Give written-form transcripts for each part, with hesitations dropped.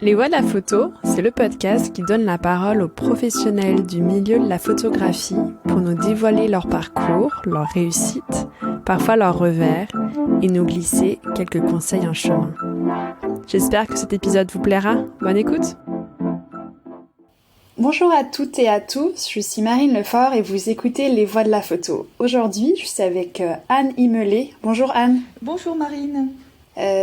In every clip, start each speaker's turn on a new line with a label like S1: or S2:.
S1: Les Voix de la photo, c'est le podcast qui donne la parole aux professionnels du milieu de la photographie pour nous dévoiler leur parcours, leurs réussites, parfois leurs revers, et nous glisser quelques conseils en chemin. J'espère que cet épisode vous plaira. Bonne écoute!
S2: Bonjour à toutes et à tous, je suis Marine Lefort et vous écoutez Les Voix de la photo. Aujourd'hui, je suis avec Anne Immelé. Bonjour Anne.
S3: Bonjour Marine.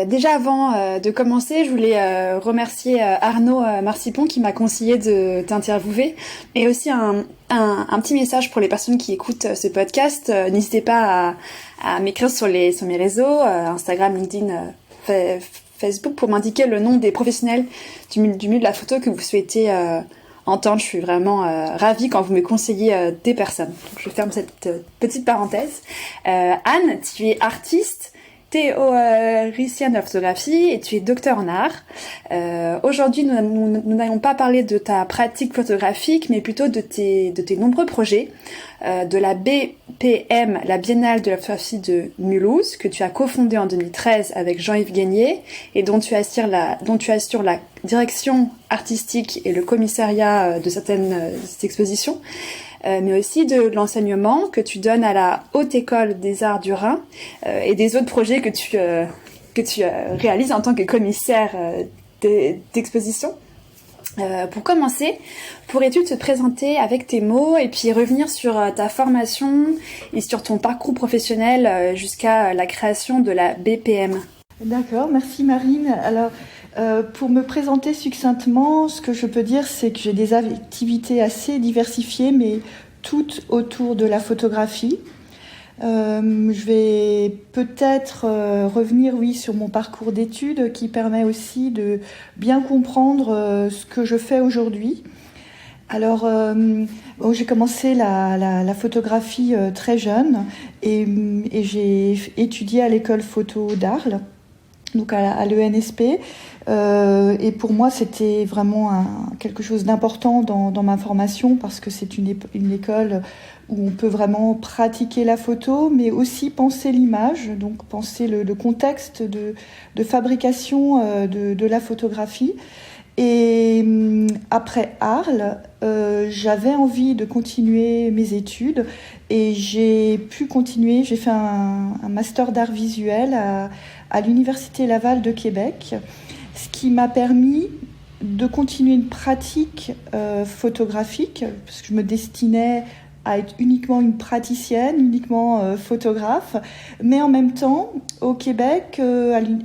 S2: Déjà avant de commencer, je voulais remercier Arnaud Marcipon qui m'a conseillé de t'interviewer. Et aussi un petit message pour les personnes qui écoutent ce podcast. N'hésitez pas à m'écrire sur mes réseaux, Instagram, LinkedIn, Facebook, pour m'indiquer le nom des professionnels du milieu de la photo que vous souhaitez entendre. Je suis vraiment ravie quand vous me conseillez des personnes. Donc, je ferme cette petite parenthèse. Anne, tu es artiste, théoricienne de la photographie et tu es docteur en art. Aujourd'hui, nous n'allons pas parler de ta pratique photographique, mais plutôt de tes nombreux projets, de la BPM, la Biennale de la photographie de Mulhouse, que tu as cofondée en 2013 avec Jean-Yves Gagnier et dont tu assures la direction artistique et le commissariat de certaines expositions. Mais aussi de l'enseignement que tu donnes à la Haute École des Arts du Rhin et des autres projets que tu réalises en tant que commissaire d'exposition. Pour commencer, pourrais-tu te présenter avec tes mots et puis revenir sur ta formation et sur ton parcours professionnel jusqu'à la création de la BPM?
S3: D'accord, merci Marine. Alors, pour me présenter succinctement, ce que je peux dire, c'est que j'ai des activités assez diversifiées, mais toutes autour de la photographie. Je vais peut-être revenir, sur mon parcours d'études qui permet aussi de bien comprendre ce que je fais aujourd'hui. Alors, j'ai commencé la photographie très jeune et j'ai étudié à l'école photo d'Arles, donc à l'ENSP. Et pour moi, c'était vraiment quelque chose d'important dans ma formation parce que c'est une école où on peut vraiment pratiquer la photo, mais aussi penser l'image, donc penser le contexte de fabrication de la photographie. Et après Arles, j'avais envie de continuer mes études et j'ai pu continuer. J'ai fait un master d'art visuel à l'Université Laval de Québec, ce qui m'a permis de continuer une pratique photographique, parce que je me destinais à être uniquement une praticienne, uniquement photographe. Mais en même temps, au Québec,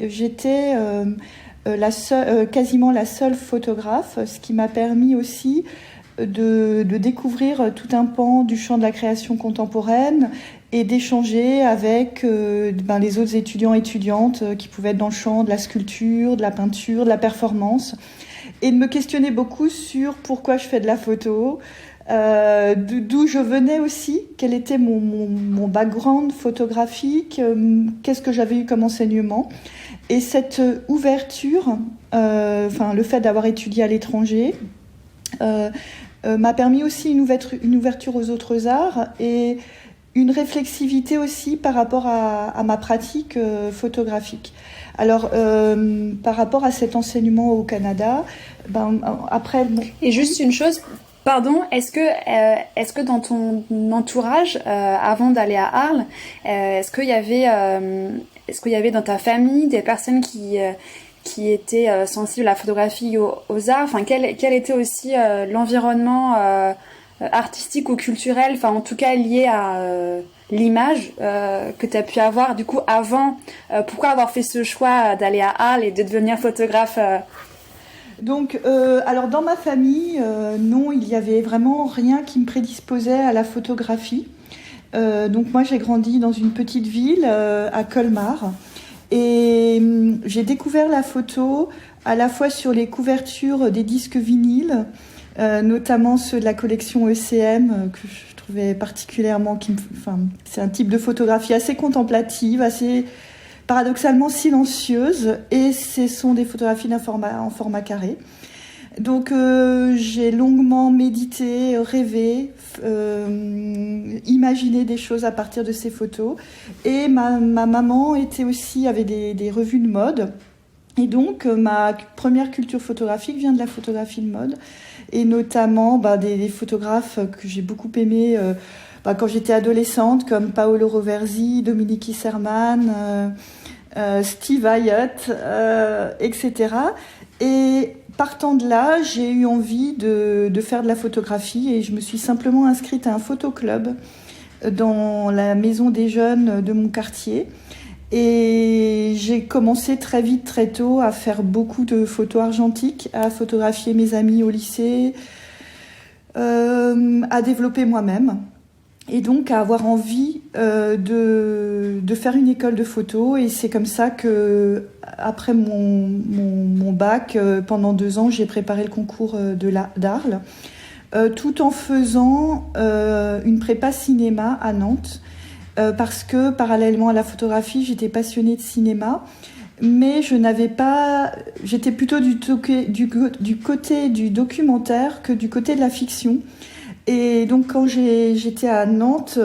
S3: j'étais quasiment la seule photographe, ce qui m'a permis aussi de découvrir tout un pan du champ de la création contemporaine et d'échanger avec les autres étudiants et étudiantes qui pouvaient être dans le champ de la sculpture, de la peinture, de la performance, et de me questionner beaucoup sur pourquoi je fais de la photo, d'où je venais aussi, quel était mon background photographique, qu'est-ce que j'avais eu comme enseignement. Et cette ouverture, le fait d'avoir étudié à l'étranger, m'a permis aussi une ouverture aux autres arts et une réflexivité aussi par rapport à ma pratique photographique. Alors, par rapport à cet enseignement au Canada, après...
S2: Et juste une chose... Pardon, est-ce que dans ton entourage, avant d'aller à Arles, est-ce qu'il y avait dans ta famille des personnes qui étaient sensibles à la photographie, aux arts? Enfin, quel était aussi l'environnement artistique ou culturel, enfin en tout cas lié à l'image que tu as pu avoir du coup avant? Pourquoi avoir fait ce choix d'aller à Arles et de devenir photographe?
S3: Donc, alors dans ma famille, non, il y avait vraiment rien qui me prédisposait à la photographie. Donc moi, j'ai grandi dans une petite ville à Colmar et j'ai découvert la photo à la fois sur les couvertures des disques vinyles, notamment ceux de la collection ECM que je trouvais particulièrement, c'est un type de photographie assez contemplative, assez paradoxalement silencieuse, et ce sont des photographies en format carré. Donc j'ai longuement médité, rêvé, imaginé des choses à partir de ces photos. Et ma maman avait des revues de mode. Et donc, ma première culture photographique vient de la photographie de mode, et notamment des photographes que j'ai beaucoup aimés quand j'étais adolescente, comme Paolo Roversi, Dominique Isserman, Steve Hyatt, etc. Et partant de là, j'ai eu envie de faire de la photographie, et je me suis simplement inscrite à un photoclub dans la maison des jeunes de mon quartier. Et j'ai commencé très vite, très tôt, à faire beaucoup de photos argentiques, à photographier mes amis au lycée, à développer moi-même. Et donc à avoir envie de faire une école de photo. Et c'est comme ça que, après mon bac, pendant 2 ans, j'ai préparé le concours d'Arles, tout en faisant une prépa cinéma à Nantes. Parce que parallèlement à la photographie, j'étais passionnée de cinéma, mais j'étais plutôt du côté du documentaire que du côté de la fiction. Et donc quand j'étais à Nantes,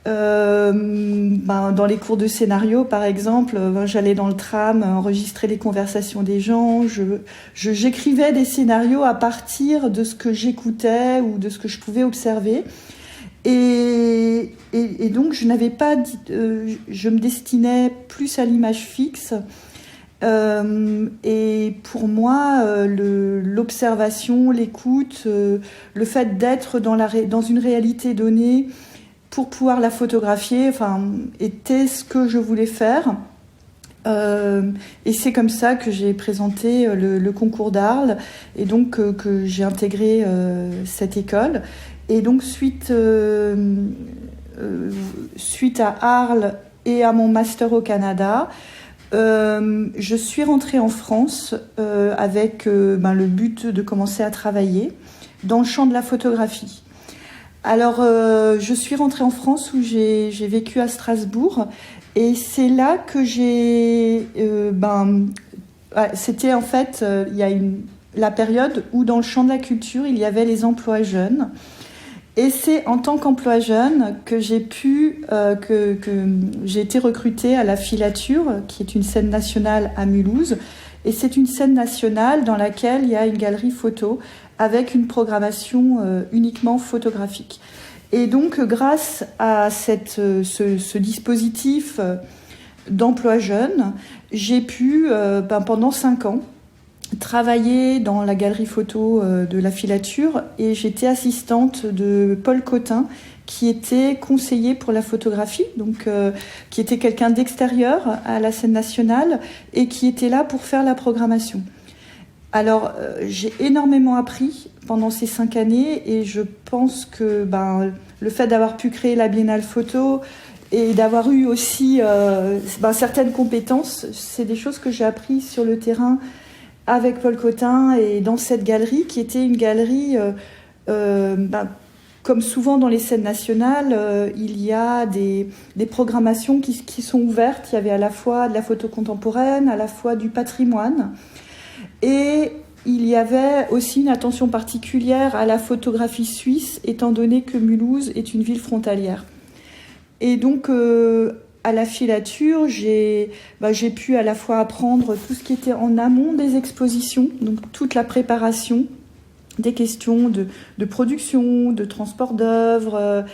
S3: dans les cours de scénario par exemple, j'allais dans le tram enregistrer les conversations des gens, j'écrivais des scénarios à partir de ce que j'écoutais ou de ce que je pouvais observer. Et donc je me destinais plus à l'image fixe, et pour moi l'observation, l'écoute, le fait d'être dans une réalité donnée pour pouvoir la photographier, était ce que je voulais faire. Et c'est comme ça que j'ai présenté le concours d'Arles, et donc que j'ai intégré cette école. Et donc suite à Arles et à mon master au Canada, je suis rentrée en France avec le but de commencer à travailler dans le champ de la photographie. Alors je suis rentrée en France où j'ai vécu à Strasbourg, et c'est là que c'était en fait il y a la période où dans le champ de la culture il y avait les emplois jeunes. Et c'est en tant qu'emploi jeune que j'ai été recrutée à la Filature, qui est une scène nationale à Mulhouse. Et c'est une scène nationale dans laquelle il y a une galerie photo avec une programmation uniquement photographique. Et donc, grâce à ce dispositif d'emploi jeune, j'ai pu, pendant 5 ans, travaillé dans la galerie photo de la Filature, et j'étais assistante de Paul Cotin, qui était conseiller pour la photographie, donc qui était quelqu'un d'extérieur à la scène nationale et qui était là pour faire la programmation. Alors j'ai énormément appris pendant ces 5 années, et je pense que le fait d'avoir pu créer la Biennale Photo et d'avoir eu aussi certaines compétences, c'est des choses que j'ai apprises sur le terrain avec Paul Cotin et dans cette galerie qui était une galerie, comme souvent dans les scènes nationales, il y a des programmations qui sont ouvertes. Il y avait à la fois de la photo contemporaine, à la fois du patrimoine, et il y avait aussi une attention particulière à la photographie suisse, étant donné que Mulhouse est une ville frontalière. Et donc à la Filature, j'ai pu à la fois apprendre tout ce qui était en amont des expositions, donc toute la préparation des questions de production, de transport d'œuvres,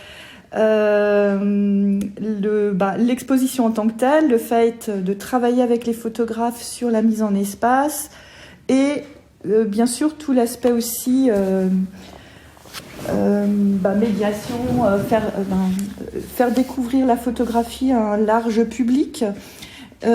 S3: l'exposition en tant que telle, le fait de travailler avec les photographes sur la mise en espace, et bien sûr tout l'aspect aussi médiation, faire découvrir la photographie à un large public, tout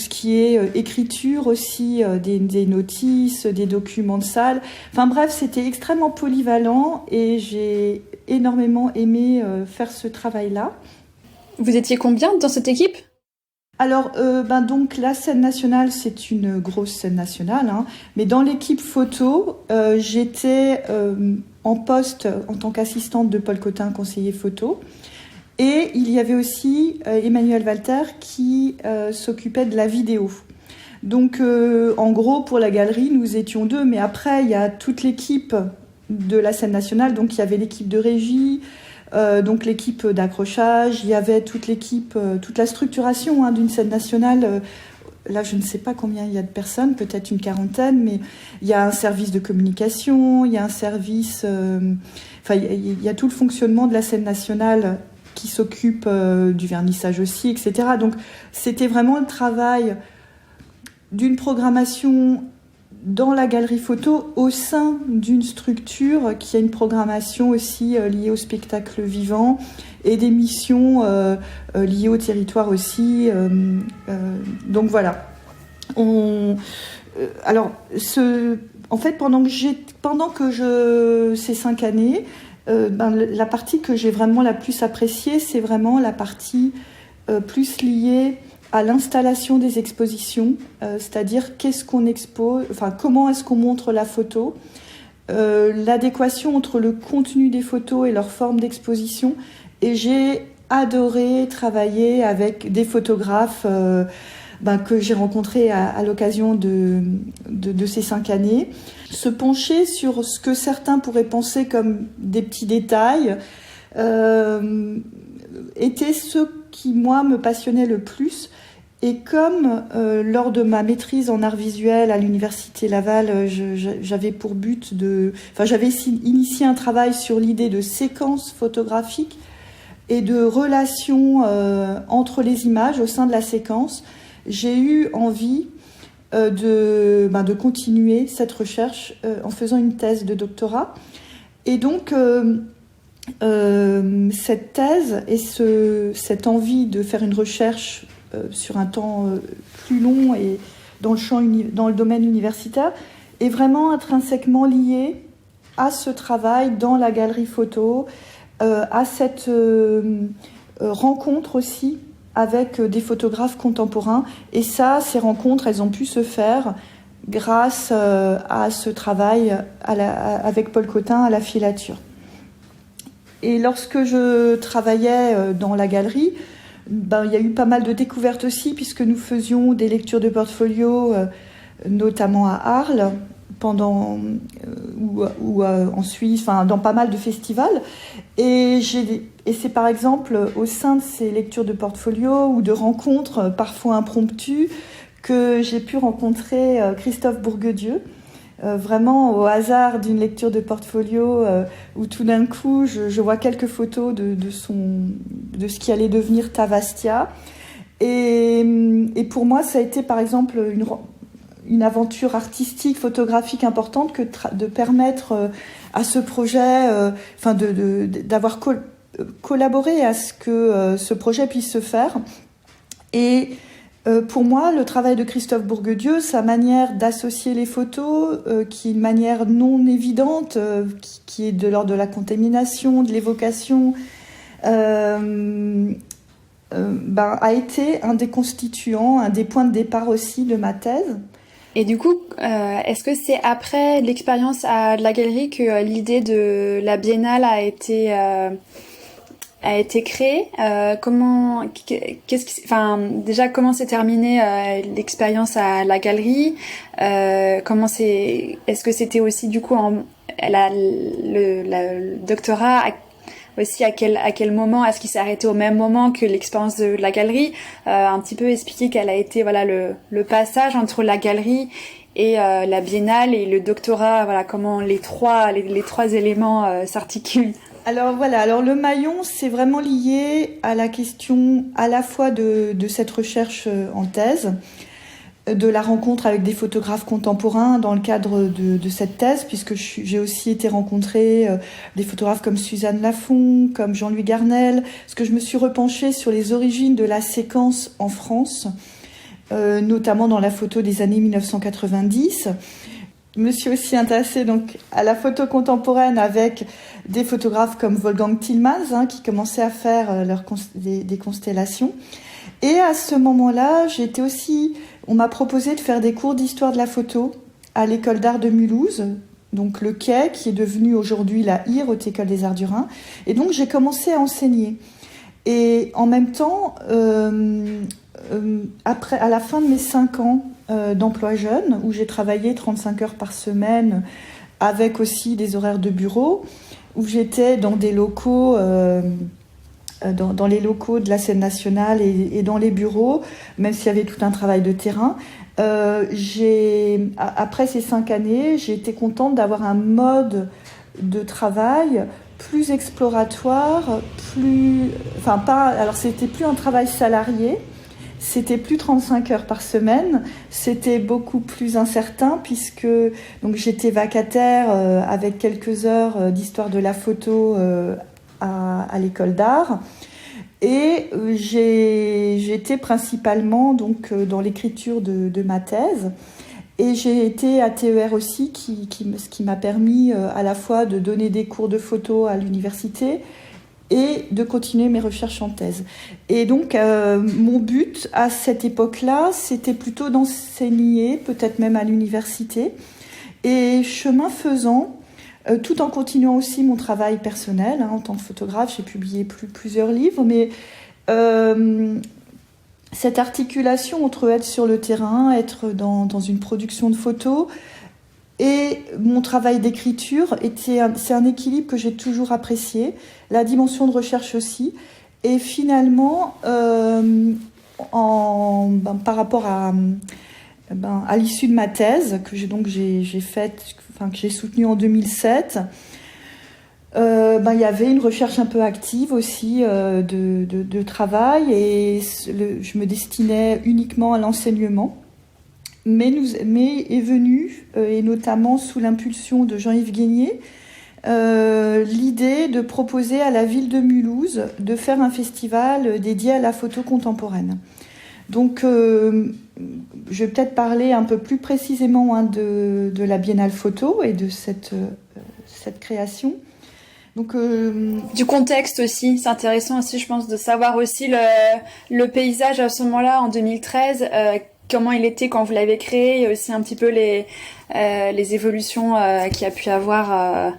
S3: ce qui est écriture aussi, des notices, des documents de salle. Enfin bref, c'était extrêmement polyvalent, et j'ai énormément aimé faire ce travail-là.
S2: Vous étiez combien dans cette équipe ?
S3: Alors, donc la scène nationale, c'est une grosse scène nationale, mais dans l'équipe photo, j'étais en poste en tant qu'assistante de Paul Cotin, conseiller photo, et il y avait aussi Emmanuel Walter qui s'occupait de la vidéo. Donc, en gros, pour la galerie, nous étions 2, mais après, il y a toute l'équipe de la scène nationale, donc il y avait l'équipe de régie, donc l'équipe d'accrochage, il y avait toute l'équipe, toute la structuration d'une scène nationale là je ne sais pas combien il y a de personnes, peut-être une quarantaine, mais il y a un service de communication, il y a un service, il y a tout le fonctionnement de la scène nationale qui s'occupe du vernissage aussi, etc. Donc c'était vraiment le travail d'une programmation dans la galerie photo au sein d'une structure qui a une programmation aussi liée au spectacle vivant et des missions liées au territoire aussi. Donc voilà. En fait, ces 5 années, la partie que j'ai vraiment la plus appréciée, c'est vraiment la partie plus liée à l'installation des expositions, c'est-à-dire qu'est-ce qu'on expose, comment est-ce qu'on montre la photo, l'adéquation entre le contenu des photos et leur forme d'exposition. Et j'ai adoré travailler avec des photographes que j'ai rencontrés à l'occasion de ces 5 années. Se pencher sur ce que certains pourraient penser comme des petits détails était ce qui, moi, me passionnait le plus. Et comme lors de ma maîtrise en art visuel à l'université Laval, j'avais pour but j'avais initié un travail sur l'idée de séquence photographique et de relation entre les images au sein de la séquence, j'ai eu envie de continuer cette recherche en faisant une thèse de doctorat. Et donc, cette thèse et cette envie de faire une recherche sur un temps plus long et dans le domaine universitaire est vraiment intrinsèquement liée à ce travail dans la galerie photo, à cette rencontre aussi avec des photographes contemporains. Et ces rencontres, elles ont pu se faire grâce à ce travail avec Paul Cotin à la filature. Et lorsque je travaillais dans la galerie, il y a eu pas mal de découvertes aussi, puisque nous faisions des lectures de portfolio, notamment à Arles, ou en Suisse, dans pas mal de festivals. Et c'est par exemple au sein de ces lectures de portfolio ou de rencontres parfois impromptues que j'ai pu rencontrer Christophe Bourguedieu, vraiment au hasard d'une lecture de portfolio où tout d'un coup je vois quelques photos de ce qui allait devenir Tavastia. Et pour moi, ça a été par exemple une aventure artistique, photographique importante que de permettre à ce projet, d'avoir collaboré à ce que ce projet puisse se faire. Et pour moi, le travail de Christophe Bourguedieu, sa manière d'associer les photos, qui est une manière non évidente, qui est de l'ordre de la contamination, de l'évocation, a été un des constituants, un des points de départ aussi de ma thèse.
S2: Et du coup, est-ce que c'est après l'expérience à la galerie que l'idée de la biennale a été créée? Comment s'est terminée l'expérience à la galerie? Est-ce que c'était aussi du coup le doctorat? Aussi, à quel moment est-ce qu'il s'est arrêté au même moment que l'expérience de la galerie? Un petit peu expliquer quel a été le passage entre la galerie et la biennale et le doctorat, comment les trois éléments s'articulent.
S3: Alors le maillon, c'est vraiment lié à la question à la fois de cette recherche en thèse, de la rencontre avec des photographes contemporains dans le cadre de cette thèse, puisque j'ai aussi été rencontrer des photographes comme Suzanne Lafont, comme Jean-Louis Garnel, parce que je me suis repenchée sur les origines de la séquence en France, notamment dans la photo des années 1990. Je me suis aussi intéressée donc à la photo contemporaine avec des photographes comme Wolfgang Tillmans, qui commençaient à faire des constellations. Et à ce moment-là, on m'a proposé de faire des cours d'histoire de la photo à l'école d'art de Mulhouse, donc le Quai, qui est devenu aujourd'hui la HIR, Haute École des Arts du Rhin. Et donc j'ai commencé à enseigner. Et en même temps, à la fin de mes 5 ans d'emploi jeune, où j'ai travaillé 35 heures par semaine, avec aussi des horaires de bureau, où j'étais dans des locaux dans les locaux de la scène nationale et dans les bureaux, même s'il y avait tout un travail de terrain. Après ces 5 années, j'ai été contente d'avoir un mode de travail plus exploratoire, alors c'était plus un travail salarié, c'était plus 35 heures par semaine, c'était beaucoup plus incertain puisque donc j'étais vacataire avec quelques heures d'histoire de la photo à l'école d'art. Et j'étais principalement donc, dans l'écriture de ma thèse. Et j'ai été à TER aussi, ce qui m'a permis à la fois de donner des cours de photo à l'université et de continuer mes recherches en thèse. Et donc, mon but à cette époque-là, c'était plutôt d'enseigner, peut-être même à l'université. Et chemin faisant, tout en continuant aussi mon travail personnel, en tant que photographe, j'ai publié plusieurs livres, mais cette articulation entre être sur le terrain, être dans une production de photos et mon travail d'écriture, c'est un équilibre que j'ai toujours apprécié, la dimension de recherche aussi, et finalement, par rapport à l'issue de ma thèse, que j'ai soutenue en 2007, il y avait une recherche un peu active aussi de travail et je me destinais uniquement à l'enseignement. Mais est venue, et notamment sous l'impulsion de Jean-Yves Guénier, l'idée de proposer à la ville de Mulhouse de faire un festival dédié à la photo contemporaine. Donc, je vais peut-être parler un peu plus précisément de la Biennale Photo et de cette création. Donc,
S2: du contexte aussi, c'est intéressant aussi, je pense, de savoir aussi le paysage à ce moment-là, en 2013, comment il était quand vous l'avez créé, et aussi un petit peu les évolutions qu'il y a pu avoir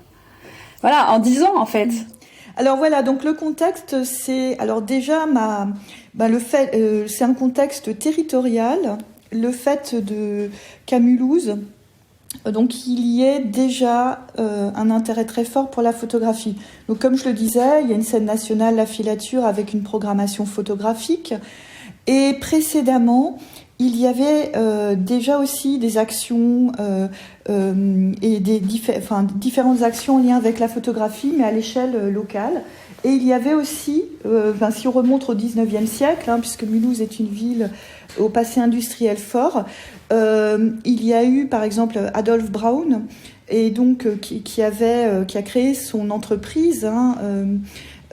S2: en 10 ans en fait.
S3: Alors voilà, donc le contexte, c'est déjà c'est un contexte territorial. Le fait qu'à Mulhouse, donc il y ait déjà un intérêt très fort pour la photographie. Donc comme je le disais, il y a une scène nationale, la Filature, avec une programmation photographique. Et précédemment, il y avait déjà aussi des actions et différentes actions en lien avec la photographie, mais à l'échelle locale. Et il y avait aussi, si on remonte au 19e siècle, puisque Mulhouse est une ville au passé industriel fort, il y a eu par exemple Adolphe Braun, et donc qui a créé son entreprise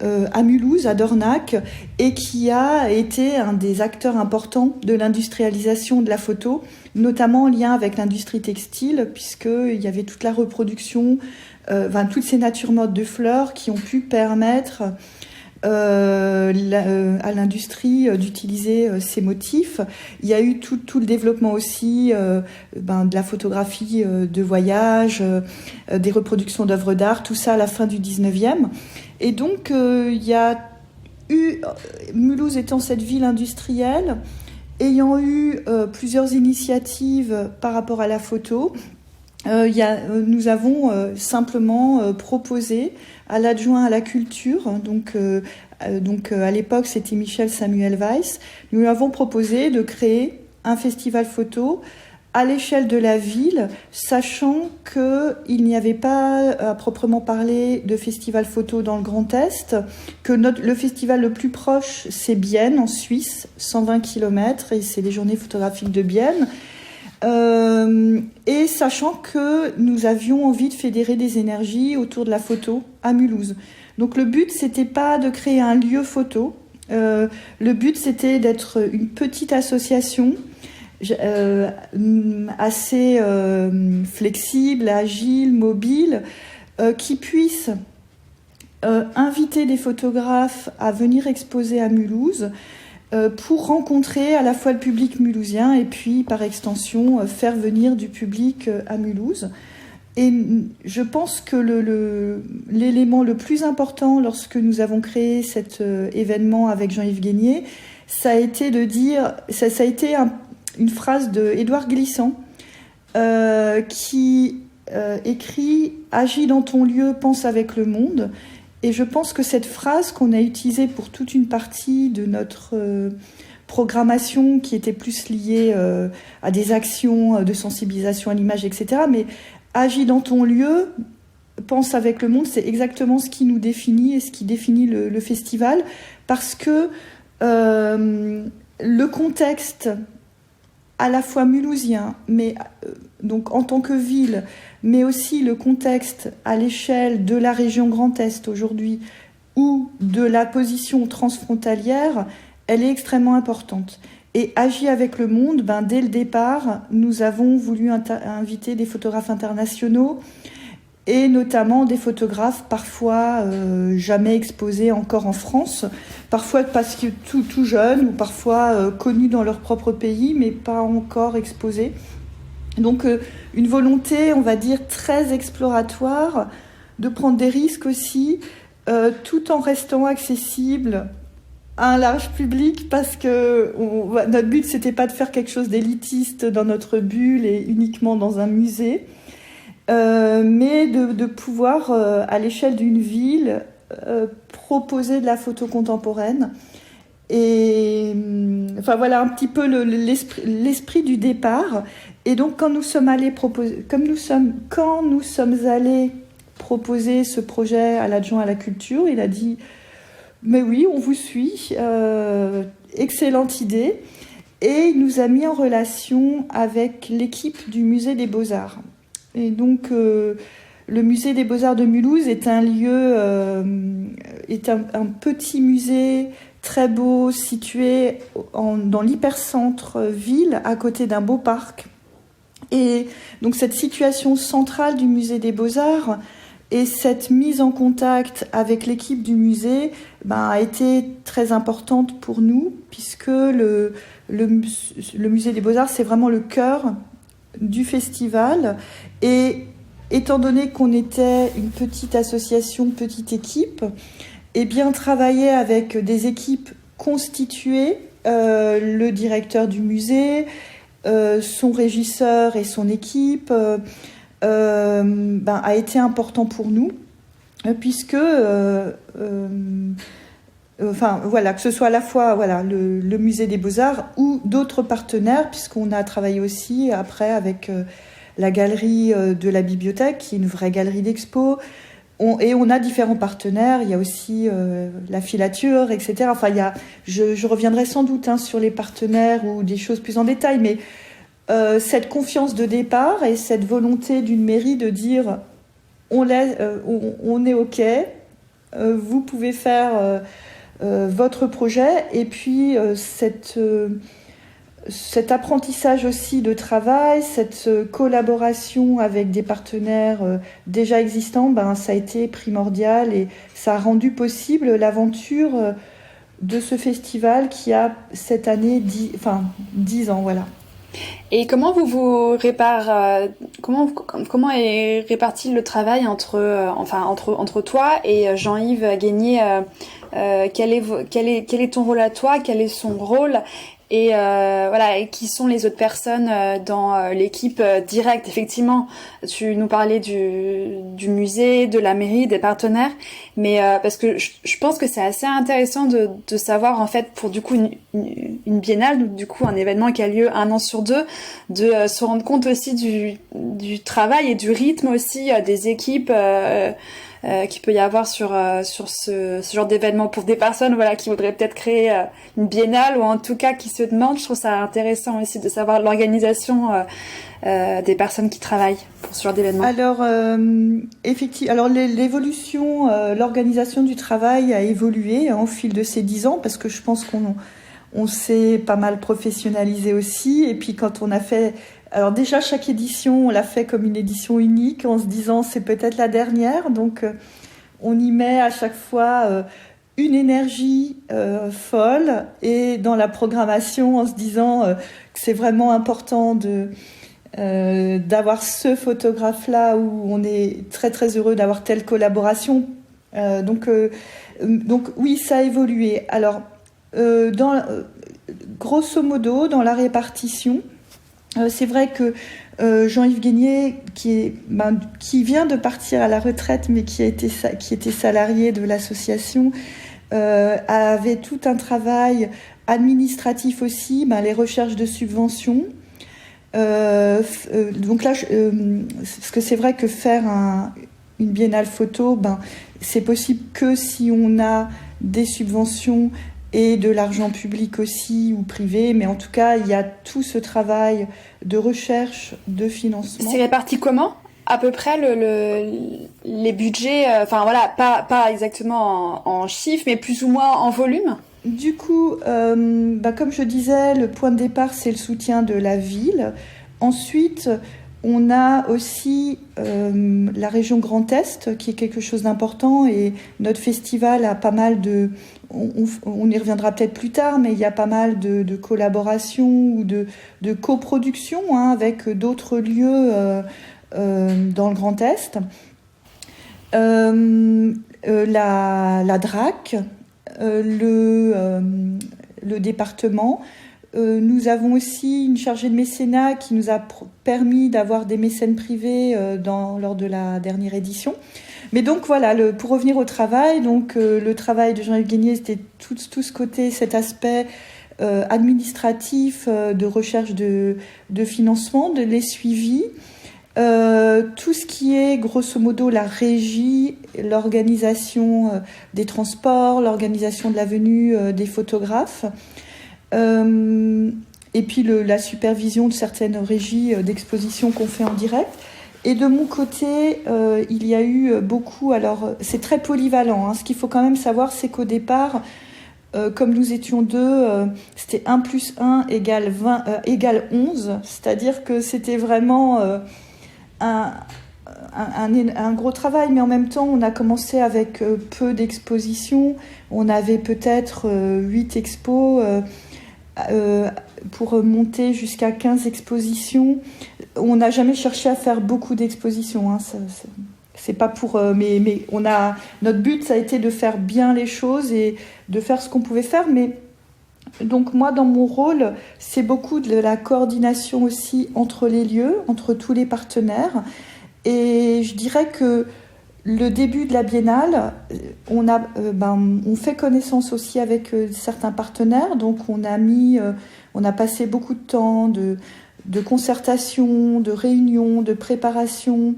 S3: à Mulhouse, à Dornac, et qui a été un des acteurs importants de l'industrialisation de la photo, notamment en lien avec l'industrie textile, puisqu'il y avait toute la reproduction, toutes ces natures mortes de fleurs qui ont pu permettre à l'industrie d'utiliser ces motifs. Il y a eu tout le développement aussi de la photographie de voyage, des reproductions d'œuvres d'art, tout ça à la fin du 19e. Et donc, il y a eu, Mulhouse étant cette ville industrielle, ayant eu plusieurs initiatives par rapport à la photo, nous avons simplement proposé à l'adjoint à la culture, donc à l'époque c'était Michel Samuel Weiss, nous lui avons proposé de créer un festival photo à l'échelle de la ville, sachant qu'il n'y avait pas à proprement parler de festival photo dans le Grand Est, que le festival le plus proche c'est Bienne en Suisse, 120 km, et c'est les journées photographiques de Bienne. Et sachant que nous avions envie de fédérer des énergies autour de la photo à Mulhouse. Donc le but, c'était pas de créer un lieu photo. Le but, c'était d'être une petite association assez flexible, agile, mobile, qui puisse inviter des photographes à venir exposer à Mulhouse, pour rencontrer à la fois le public mulhousien et puis par extension faire venir du public à Mulhouse. Et je pense que l'élément le plus important lorsque nous avons créé cet événement avec Jean-Yves Guénier, ça a été de dire, ça a été une phrase de Édouard Glissant qui écrit « Agis dans ton lieu, pense avec le monde ». Et je pense que cette phrase qu'on a utilisée pour toute une partie de notre programmation qui était plus liée à des actions de sensibilisation à l'image, etc., mais agis dans ton lieu, pense avec le monde, c'est exactement ce qui nous définit et ce qui définit le festival, parce que le contexte à la fois mulhousien, mais donc en tant que ville, mais aussi le contexte à l'échelle de la région Grand Est aujourd'hui, ou de la position transfrontalière, elle est extrêmement importante. Et Agir avec le monde, dès le départ, nous avons voulu inviter des photographes internationaux, et notamment des photographes parfois jamais exposés encore en France, parfois parce que tout jeunes, ou parfois connus dans leur propre pays, mais pas encore exposés. Donc une volonté, on va dire, très exploratoire, de prendre des risques aussi, tout en restant accessible à un large public, parce que notre but, c'était pas de faire quelque chose d'élitiste dans notre bulle et uniquement dans un musée, mais de pouvoir, à l'échelle d'une ville, proposer de la photo contemporaine. Et enfin voilà un petit peu l'esprit du départ. Et donc quand nous sommes allés proposer ce projet à l'adjoint à la culture, il a dit mais oui, on vous suit, excellente idée. Et il nous a mis en relation avec l'équipe du Musée des Beaux-Arts. Et donc, le Musée des Beaux-Arts de Mulhouse est un lieu, est un petit musée très beau, situé dans l'hypercentre ville, à côté d'un beau parc. Et donc, cette situation centrale du Musée des Beaux-Arts et cette mise en contact avec l'équipe du musée a été très importante pour nous, puisque le Musée des Beaux-Arts, c'est vraiment le cœur du festival. Et étant donné qu'on était une petite association, petite équipe, travailler avec des équipes constituées, le directeur du musée, son régisseur et son équipe, a été important pour nous, puisque que ce soit à la fois le Musée des Beaux-Arts ou d'autres partenaires, puisqu'on a travaillé aussi après avec la galerie de la bibliothèque, qui est une vraie galerie d'expo, et on a différents partenaires. Il y a aussi la filature, etc. Enfin, je reviendrai sans doute sur les partenaires ou des choses plus en détail, mais cette confiance de départ et cette volonté d'une mairie de dire on est OK, vous pouvez faire votre projet, et puis cet apprentissage aussi de travail, cette collaboration avec des partenaires déjà existants, ça a été primordial, et ça a rendu possible l'aventure de ce festival qui a cette année 10 ans, voilà.
S2: Et comment comment est réparti le travail entre toi et Jean-Yves Guénier? Quel est ton rôle à toi? Quel est son rôle? Et et qui sont les autres personnes dans l'équipe directe? Effectivement, tu nous parlais du musée, de la mairie, des partenaires, mais parce que je pense que c'est assez intéressant de savoir, en fait, pour du coup une biennale, du coup un événement qui a lieu 1 an sur 2, de se rendre compte aussi du travail et du rythme aussi des équipes qu'il peut y avoir sur ce genre d'événement, pour des personnes qui voudraient peut-être créer une biennale, ou en tout cas qui se demandent. Je trouve ça intéressant aussi de savoir l'organisation des personnes qui travaillent pour ce genre d'événement.
S3: Alors effectivement, l'évolution, l'organisation du travail a évolué au fil de ces 10 ans, parce que je pense qu'on s'est pas mal professionnalisé aussi. Et puis quand on a fait, alors déjà chaque édition, on l'a fait comme une édition unique, en se disant c'est peut-être la dernière, donc on y met à chaque fois une énergie folle, et dans la programmation, en se disant que c'est vraiment important d'avoir ce photographe-là, où on est très très heureux d'avoir telle collaboration. Donc oui, ça a évolué. Alors grosso modo, dans la répartition, C'est vrai que Jean-Yves Guénier, qui vient de partir à la retraite, mais qui était salarié de l'association, avait tout un travail administratif aussi, les recherches de subventions. Donc là, parce que c'est vrai que faire une biennale photo, c'est possible que si on a des subventions et de l'argent public aussi ou privé, mais en tout cas, il y a tout ce travail de recherche, de financement.
S2: C'est réparti comment ? À peu près les budgets, pas exactement en chiffres, mais plus ou moins en volume ?
S3: Du coup, comme je disais, le point de départ, c'est le soutien de la ville. Ensuite, on a aussi la région Grand Est, qui est quelque chose d'important, et notre festival a pas mal de... On y reviendra peut-être plus tard, mais il y a pas mal de collaborations ou de coproductions avec d'autres lieux dans le Grand Est. La DRAC, le département. Nous avons aussi une chargée de mécénat qui nous a permis d'avoir des mécènes privés lors de la dernière édition. Mais donc voilà, pour revenir au travail, le travail de Jean-Yves Guénier, c'était tout ce côté, cet aspect administratif de recherche de financement, de les suivis. Tout ce qui est grosso modo la régie, l'organisation des transports, l'organisation de la venue des photographes, et puis la supervision de certaines régies d'exposition qu'on fait en direct. Et de mon côté, il y a eu beaucoup, alors c'est très polyvalent, ce qu'il faut quand même savoir, c'est qu'au départ, comme nous étions deux, c'était 1 + 1 égale 11, c'est-à-dire que c'était vraiment un gros travail, mais en même temps, on a commencé avec peu d'expositions. On avait peut-être 8 expos pour monter jusqu'à 15 expositions. On n'a jamais cherché à faire beaucoup d'expositions. C'est pas pour... mais notre but, ça a été de faire bien les choses et de faire ce qu'on pouvait faire. Mais donc moi, dans mon rôle, c'est beaucoup de la coordination aussi entre les lieux, entre tous les partenaires. Et je dirais que le début de la biennale, on fait connaissance aussi avec certains partenaires. Donc on a passé beaucoup de temps de concertation, de réunion, de préparation,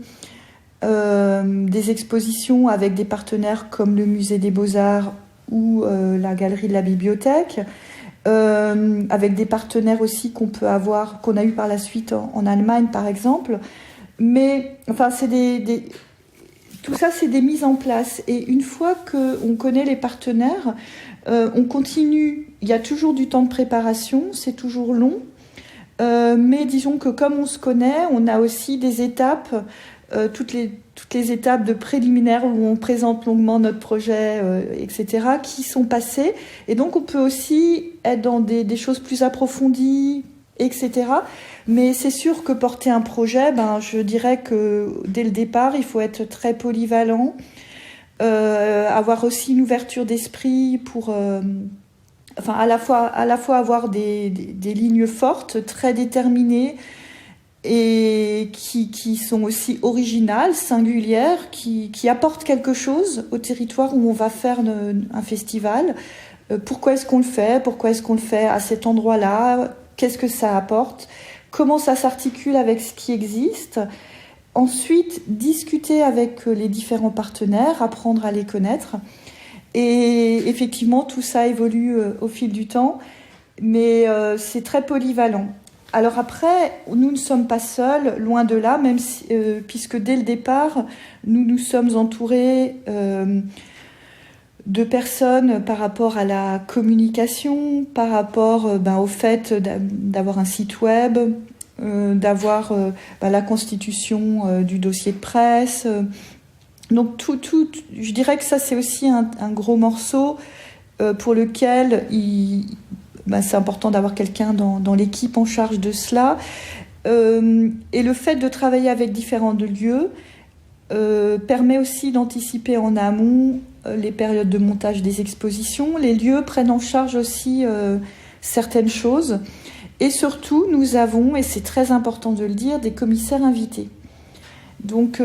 S3: des expositions avec des partenaires comme le Musée des Beaux-Arts ou la Galerie de la Bibliothèque, avec des partenaires aussi qu'on a eu par la suite en Allemagne par exemple. Mais enfin, tout ça, c'est des mises en place. Et une fois qu'on connaît les partenaires, on continue. Il y a toujours du temps de préparation, c'est toujours long. Mais disons que comme on se connaît, on a aussi des étapes, toutes les étapes de préliminaire où on présente longuement notre projet, etc., qui sont passées. Et donc, on peut aussi être dans des choses plus approfondies, etc. Mais c'est sûr que porter un projet, je dirais que dès le départ, il faut être très polyvalent, avoir aussi une ouverture d'esprit pour, à la fois avoir des lignes fortes, très déterminées et qui sont aussi originales, singulières, qui apportent quelque chose au territoire où on va faire un festival. Pourquoi est-ce qu'on le fait ? Pourquoi est-ce qu'on le fait à cet endroit-là ? Qu'est-ce que ça apporte ? Comment ça s'articule avec ce qui existe ? Ensuite, discuter avec les différents partenaires, apprendre à les connaître. Et effectivement, tout ça évolue au fil du temps, mais c'est très polyvalent. Alors après, nous ne sommes pas seuls, loin de là, même puisque dès le départ, nous sommes entourés de personnes par rapport à la communication, par rapport au fait d'avoir un site web, d'avoir la constitution du dossier de presse. Donc tout, je dirais que ça c'est aussi un gros morceau pour lequel c'est important d'avoir quelqu'un dans l'équipe en charge de cela. Et le fait de travailler avec différents lieux permet aussi d'anticiper en amont les périodes de montage des expositions. Les lieux prennent en charge aussi certaines choses. Et surtout, nous avons, et c'est très important de le dire, des commissaires invités. Donc,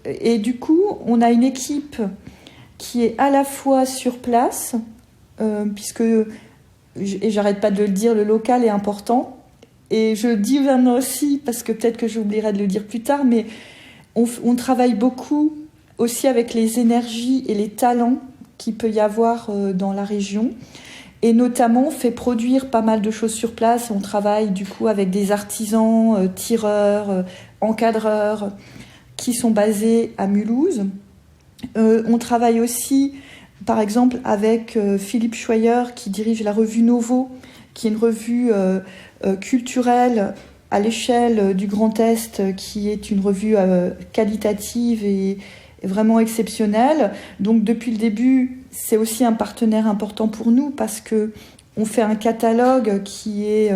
S3: et du coup, on a une équipe qui est à la fois sur place, puisque, et j'arrête pas de le dire, le local est important. Et je le dis maintenant aussi, parce que peut-être que j'oublierai de le dire plus tard, mais on travaille beaucoup aussi avec les énergies et les talents qu'il peut y avoir dans la région. Et notamment, on fait produire pas mal de choses sur place. On travaille du coup avec des artisans, tireurs, encadreurs, qui sont basés à Mulhouse. On travaille aussi, par exemple, avec Philippe Schweyer, qui dirige la revue Novo, qui est une revue culturelle à l'échelle du Grand Est, qui est une revue qualitative et vraiment exceptionnelle. Donc depuis le début, c'est aussi un partenaire important pour nous parce que on fait un catalogue qui est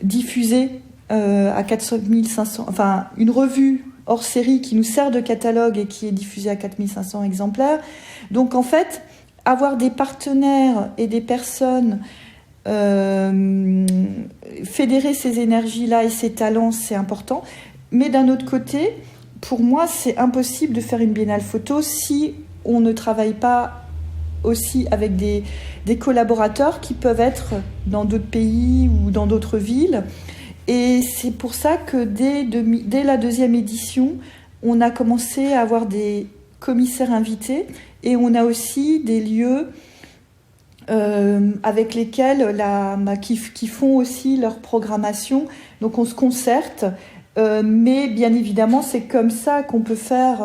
S3: diffusé à 4500, enfin une revue hors série qui nous sert de catalogue et qui est diffusée à 4500 exemplaires. Donc en fait, avoir des partenaires et des personnes fédérer ces énergies-là et ces talents, c'est important. Mais d'un autre côté, pour moi, c'est impossible de faire une biennale photo si on ne travaille pas aussi avec des collaborateurs qui peuvent être dans d'autres pays ou dans d'autres villes. Et c'est pour ça que dès la deuxième édition, on a commencé à avoir des commissaires invités et on a aussi des lieux avec lesquels qui font aussi leur programmation. Donc on se concerte, mais bien évidemment c'est comme ça qu'on peut faire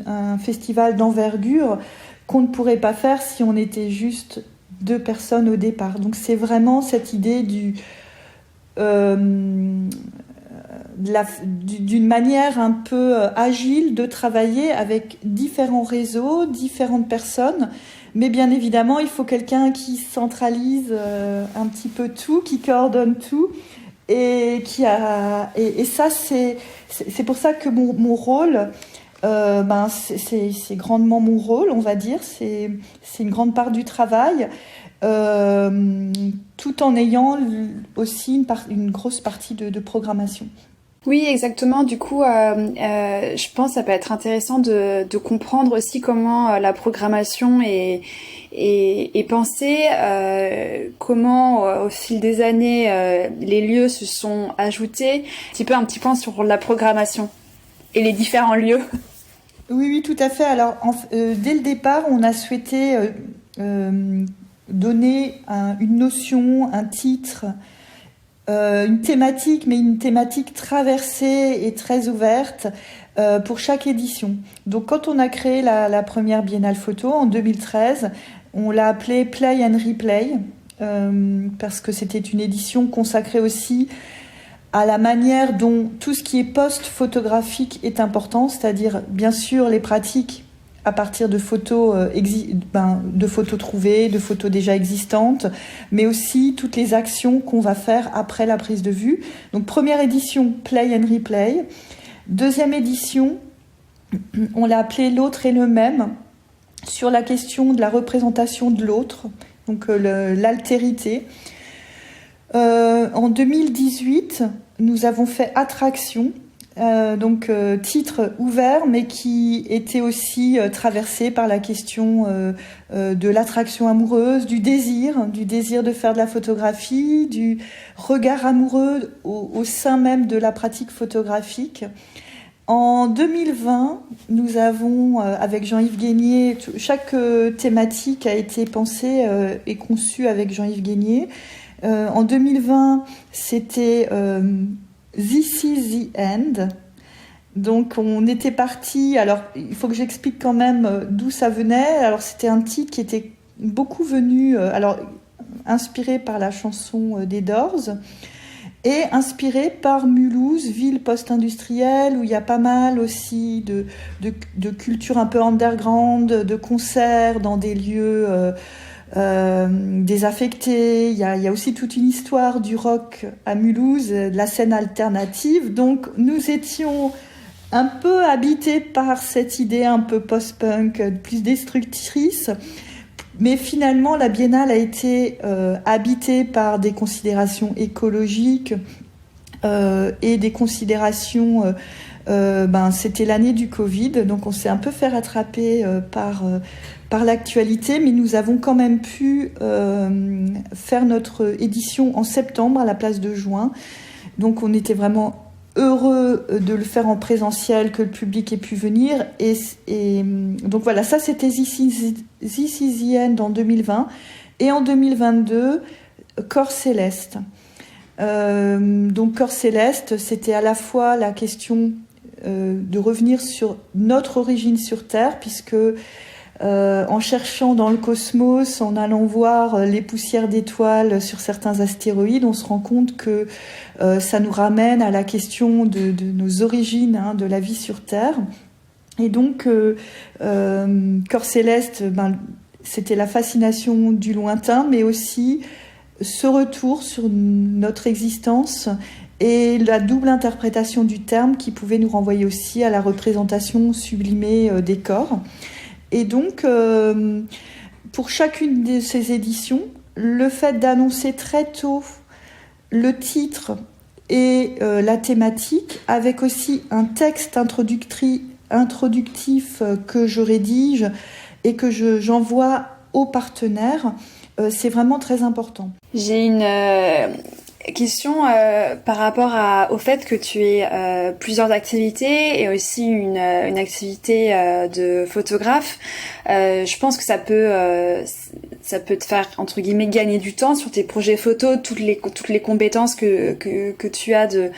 S3: un festival d'envergure qu'on ne pourrait pas faire si on était juste 2 personnes au départ. Donc c'est vraiment cette idée d'une manière un peu agile de travailler avec différents réseaux, différentes personnes. Mais bien évidemment, il faut quelqu'un qui centralise un petit peu tout, qui coordonne tout. Et ça, c'est pour ça que mon rôle, c'est grandement mon rôle, on va dire. C'est une grande part du travail, tout en ayant aussi une grosse partie de programmation.
S2: Oui, exactement. Du coup, je pense que ça peut être intéressant de comprendre aussi comment la programmation est pensée, comment au fil des années les lieux se sont ajoutés. Un petit point sur la programmation et les différents lieux.
S3: Oui, tout à fait. Alors, dès le départ, on a souhaité donner une notion, un titre, une thématique, mais une thématique traversée et très ouverte pour chaque édition. Donc quand on a créé la première Biennale Photo en 2013, on l'a appelée Play and Replay parce que c'était une édition consacrée aussi à la manière dont tout ce qui est post-photographique est important, c'est-à-dire bien sûr les pratiques à partir de photos trouvées, de photos déjà existantes, mais aussi toutes les actions qu'on va faire après la prise de vue. Donc première édition, Play and Replay. Deuxième édition, on l'a appelée L'autre est le même, sur la question de la représentation de l'autre, donc l'altérité. En 2018, nous avons fait Attraction, titre ouvert, mais qui était aussi traversé par la question de l'attraction amoureuse, du désir de faire de la photographie, du regard amoureux au sein même de la pratique photographique. En 2020, nous avons, avec Jean-Yves Guénier, chaque thématique a été pensée et conçue avec Jean-Yves Guénier. En 2020, c'était This is the end. Donc on était parti. Alors il faut que j'explique quand même d'où ça venait. Alors c'était un titre qui était beaucoup venu, inspiré par la chanson des Doors et inspiré par Mulhouse, ville post-industrielle où il y a pas mal aussi de culture un peu underground, de concerts dans des lieux désaffectés. Il y a aussi toute une histoire du rock à Mulhouse, de la scène alternative. Donc nous étions un peu habités par cette idée un peu post-punk, plus destructrice, Mais finalement, la Biennale a été habitée par des considérations écologiques et des considérations... c'était l'année du Covid, donc on s'est un peu fait rattraper par l'actualité, mais nous avons quand même pu faire notre édition en septembre à la place de juin. Donc on était vraiment heureux de le faire en présentiel, que le public ait pu venir. Et donc voilà, ça c'était This is the End en 2020. Et en 2022, Corps Céleste. Donc Corps Céleste, c'était à la fois la question de revenir sur notre origine sur Terre, puisque en cherchant dans le cosmos, en allant voir les poussières d'étoiles sur certains astéroïdes, on se rend compte que ça nous ramène à la question de nos origines, de la vie sur Terre. Et donc, Corps Céleste, c'était la fascination du lointain, mais aussi ce retour sur notre existence et la double interprétation du terme qui pouvait nous renvoyer aussi à la représentation sublimée des corps. Et donc, pour chacune de ces éditions, le fait d'annoncer très tôt le titre et la thématique, avec aussi un texte introductif que je rédige et que j'envoie aux partenaires, c'est vraiment très important.
S2: J'ai une question par rapport au fait que tu aies plusieurs activités et aussi une activité de photographe. Je pense que ça peut te faire entre guillemets gagner du temps sur tes projets photos, toutes les compétences que tu as de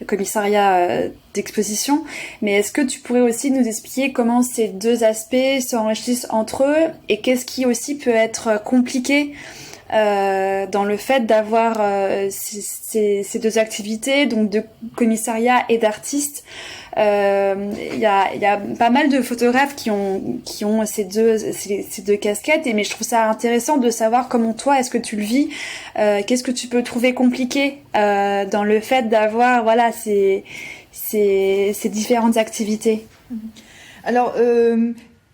S2: commissariat d'exposition. Mais est-ce que tu pourrais aussi nous expliquer comment ces deux aspects s'enrichissent entre eux et qu'est-ce qui aussi peut être compliqué dans le fait d'avoir ces deux activités, donc de commissariat et d'artiste? Il y a pas mal de photographes qui ont ces deux casquettes, mais je trouve ça intéressant de savoir comment toi est-ce que tu le vis, qu'est-ce que tu peux trouver compliqué dans le fait d'avoir ces différentes activités.
S3: Alors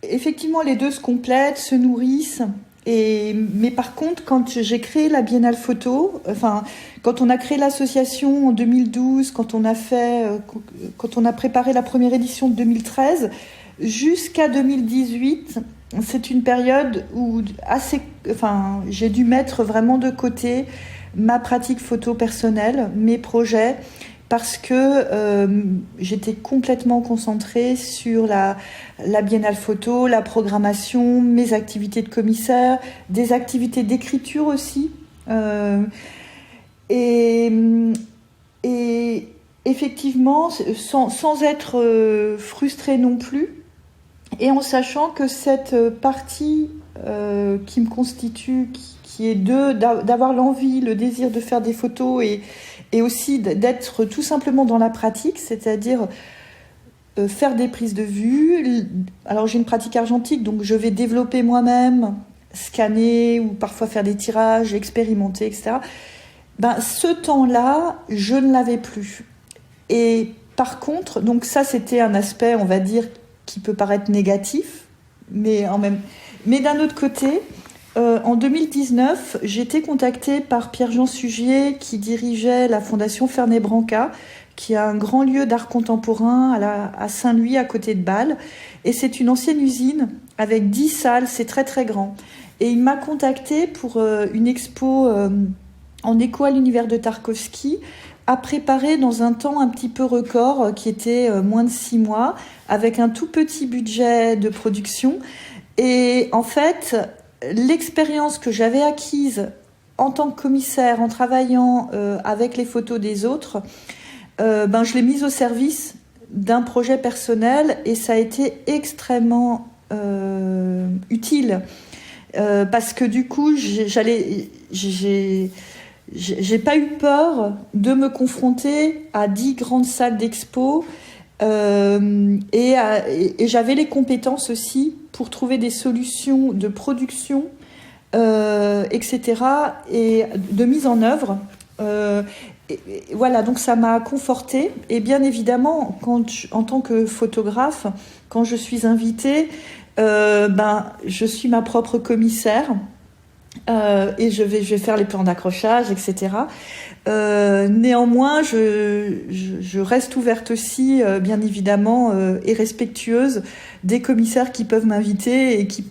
S3: effectivement les deux se complètent, se nourrissent. Mais par contre, quand j'ai créé la Biennale Photo, quand on a créé l'association en 2012, quand on a préparé la première édition de 2013, jusqu'à 2018, c'est une période où j'ai dû mettre vraiment de côté ma pratique photo personnelle, mes projets, parce que j'étais complètement concentrée sur la Biennale Photo, la programmation, mes activités de commissaire, des activités d'écriture aussi. Et effectivement, sans être frustrée non plus, et en sachant que cette partie qui me constitue, qui est d'avoir l'envie, le désir de faire des photos et aussi d'être tout simplement dans la pratique, c'est-à-dire faire des prises de vue. Alors j'ai une pratique argentique, donc je vais développer moi-même, scanner ou parfois faire des tirages, expérimenter, etc. Ce temps-là, je ne l'avais plus. Et par contre, donc ça c'était un aspect, on va dire, qui peut paraître négatif, mais d'un autre côté, en 2019, j'ai été contactée par Pierre-Jean Sugier qui dirigeait la Fondation Fernet Branca, qui a un grand lieu d'art contemporain à Saint-Louis, à côté de Bâle. Et c'est une ancienne usine avec 10 salles, c'est très très grand. Et il m'a contactée pour une expo en écho à l'univers de Tarkovsky, à préparer dans un temps un petit peu record, qui était moins de 6 mois, avec un tout petit budget de production. Et en fait, l'expérience que j'avais acquise en tant que commissaire, en travaillant avec les photos des autres, je l'ai mise au service d'un projet personnel et ça a été extrêmement utile parce que du coup, j'ai pas eu peur de me confronter à 10 grandes salles d'expo et j'avais les compétences aussi pour trouver des solutions de production, etc. et de mise en œuvre. Voilà, donc ça m'a confortée. Et bien évidemment, en tant que photographe, quand je suis invitée, Je suis ma propre commissaire et je vais faire les plans d'accrochage, etc. Néanmoins, je reste ouverte aussi, bien évidemment, et respectueuse des commissaires qui peuvent m'inviter et qui,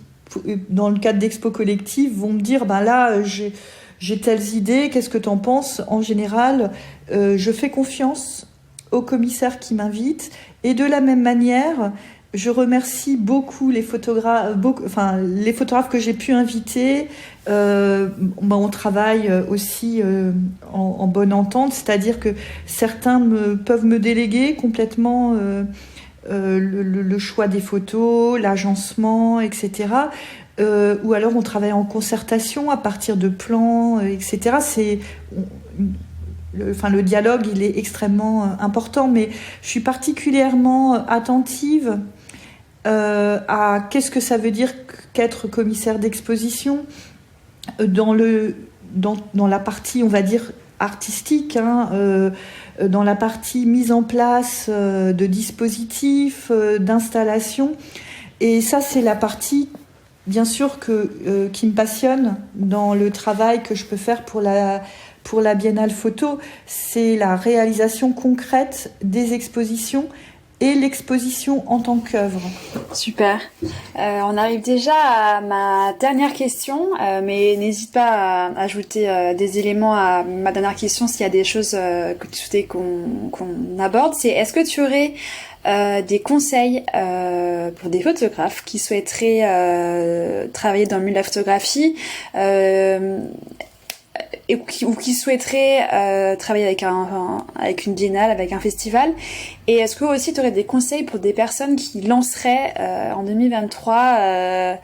S3: dans le cadre d'expo collective, vont me dire là, j'ai telles idées, qu'est-ce que t'en penses? En général, je fais confiance aux commissaires qui m'invitent, et de la même manière, je remercie beaucoup les photographes que j'ai pu inviter. On travaille aussi en bonne entente, c'est-à-dire que certains peuvent me déléguer complètement le choix des photos, l'agencement, etc. Ou alors on travaille en concertation à partir de plans, etc. Le dialogue, il est extrêmement important, mais je suis particulièrement attentive à qu'est-ce que ça veut dire qu'être commissaire d'exposition dans la partie, on va dire, artistique, dans la partie mise en place de dispositifs, d'installations. Et ça, c'est la partie, bien sûr, qui me passionne dans le travail que je peux faire pour la Biennale Photo. C'est la réalisation concrète des expositions et l'exposition en tant qu'œuvre.
S2: Super. On arrive déjà à ma dernière question, mais n'hésite pas à ajouter des éléments à ma dernière question s'il y a des choses que tu souhaitais qu'on aborde. C'est, est-ce que tu aurais des conseils pour des photographes qui souhaiteraient travailler dans le milieu de la photographie ou qui souhaiteraient travailler avec une biennale, avec un festival. Et est-ce que aussi tu aurais des conseils pour des personnes qui lanceraient en 2023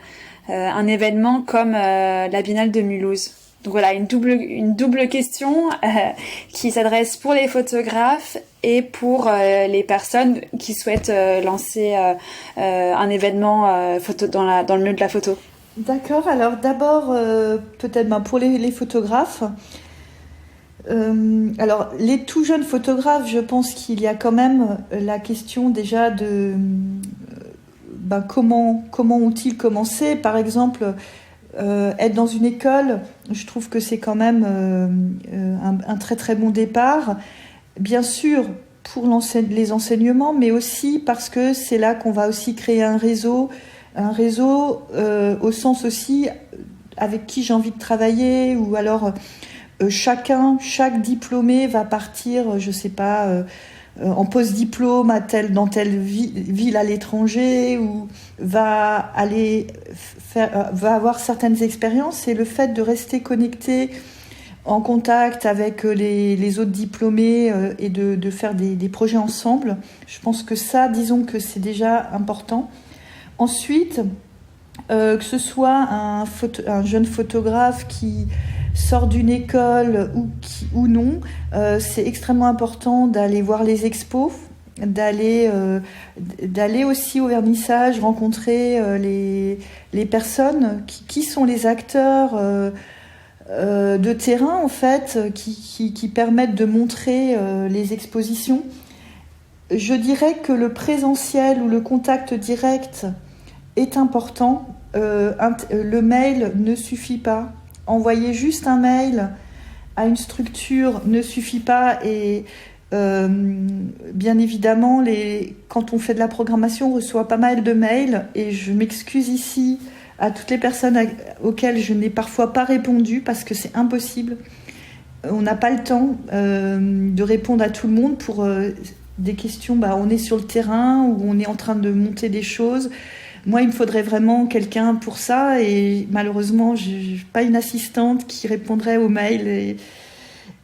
S2: un événement comme la Biennale de Mulhouse? Donc voilà, une double question qui s'adresse pour les photographes et pour les personnes qui souhaitent lancer un événement photo dans le milieu de la photo.
S3: D'accord, alors d'abord, peut-être pour les photographes. Alors, les tout jeunes photographes, je pense qu'il y a quand même la question déjà de comment ont-ils commencé. Par exemple, être dans une école, je trouve que c'est quand même un très très bon départ. Bien sûr, pour les enseignements, mais aussi parce que c'est là qu'on va aussi créer un réseau au sens aussi avec qui j'ai envie de travailler, ou alors chaque diplômé va partir, je sais pas, en post-diplôme dans telle ville à l'étranger, ou va avoir certaines expériences, et le fait de rester connecté en contact avec les autres diplômés et de faire des projets ensemble, je pense que ça, disons que c'est déjà important. Ensuite, que ce soit un jeune photographe qui sort d'une école ou non, c'est extrêmement important d'aller voir les expos, d'aller aussi au vernissage, rencontrer les personnes qui sont les acteurs de terrain, en fait, qui permettent de montrer les expositions. Je dirais que le présentiel ou le contact direct est important. Le mail ne suffit pas. Envoyer juste un mail à une structure ne suffit pas, et bien évidemment, quand on fait de la programmation, on reçoit pas mal de mails, et je m'excuse ici à toutes les personnes auxquelles je n'ai parfois pas répondu, parce que c'est impossible. On n'a pas le temps de répondre à tout le monde pour des questions. On est sur le terrain ou on est en train de monter des choses. Moi, il me faudrait vraiment quelqu'un pour ça, et malheureusement, je n'ai pas une assistante qui répondrait aux mails.